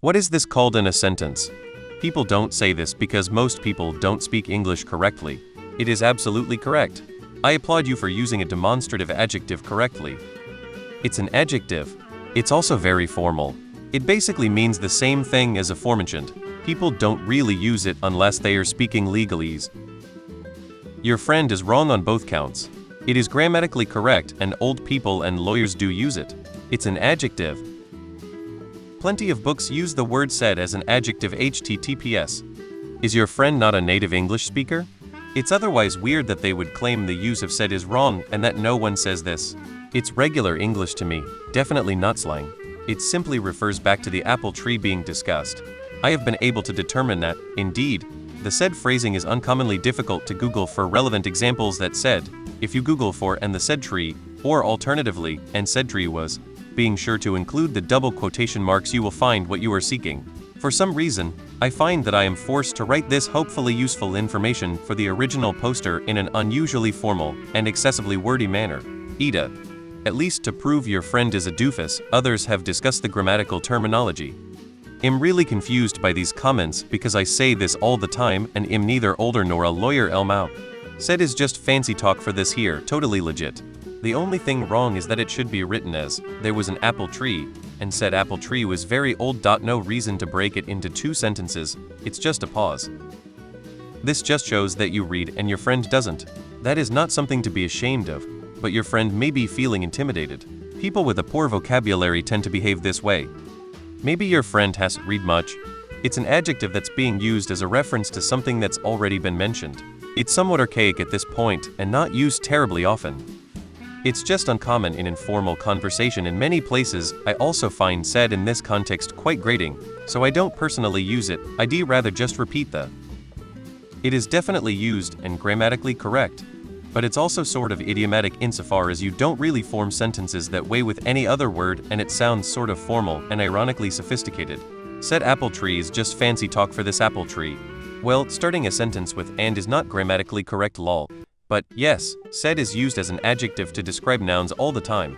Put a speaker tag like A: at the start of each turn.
A: What is this called in a sentence? People don't say this because most people don't speak English correctly. It is absolutely correct. I applaud you for using a demonstrative adjective correctly. It's an adjective. It's also very formal. It basically means the same thing as aforementioned. People don't really use it unless they are speaking legalese. Your friend is wrong on both counts. It is grammatically correct and old people and lawyers do use it. It's an adjective. Plenty of books use the word said as an adjective. HTTPS. Is your friend not a native English speaker? It's otherwise weird that they would claim the use of said is wrong and that no one says this. It's regular English to me, definitely not slang. It simply refers back to the apple tree being discussed. I have been able to determine that, indeed, the said phrasing is uncommonly difficult to Google for relevant examples that said, if you Google for and the said tree, or alternatively, and said tree was, being sure to include the double quotation marks, you will find what you are seeking. For some reason, I find that I am forced to write this hopefully useful information for the original poster in an unusually formal and excessively wordy manner. Ida. At least to prove your friend is a doofus, others have discussed the grammatical terminology. I'm really confused by these comments because I say this all the time and am neither older nor a lawyer. Elmau. Said is just fancy talk for this here, totally legit. The only thing wrong is that it should be written as, there was an apple tree, and said apple tree was very old. No reason to break it into two sentences, it's just a pause. This just shows that you read and your friend doesn't. That is not something to be ashamed of, but your friend may be feeling intimidated. People with a poor vocabulary tend to behave this way. Maybe your friend hasn't read much. It's an adjective that's being used as a reference to something that's already been mentioned. It's somewhat archaic at this point and not used terribly often. It's just uncommon in informal conversation in many places. I also find said in this context quite grating, so I don't personally use it. I'd rather just repeat the. It is definitely used and grammatically correct, but it's also sort of idiomatic insofar as you don't really form sentences that way with any other word and it sounds sort of formal and ironically sophisticated. Said apple tree is just fancy talk for this apple tree. Well, starting a sentence with and is not grammatically correct, lol. But yes, said is used as an adjective to describe nouns all the time.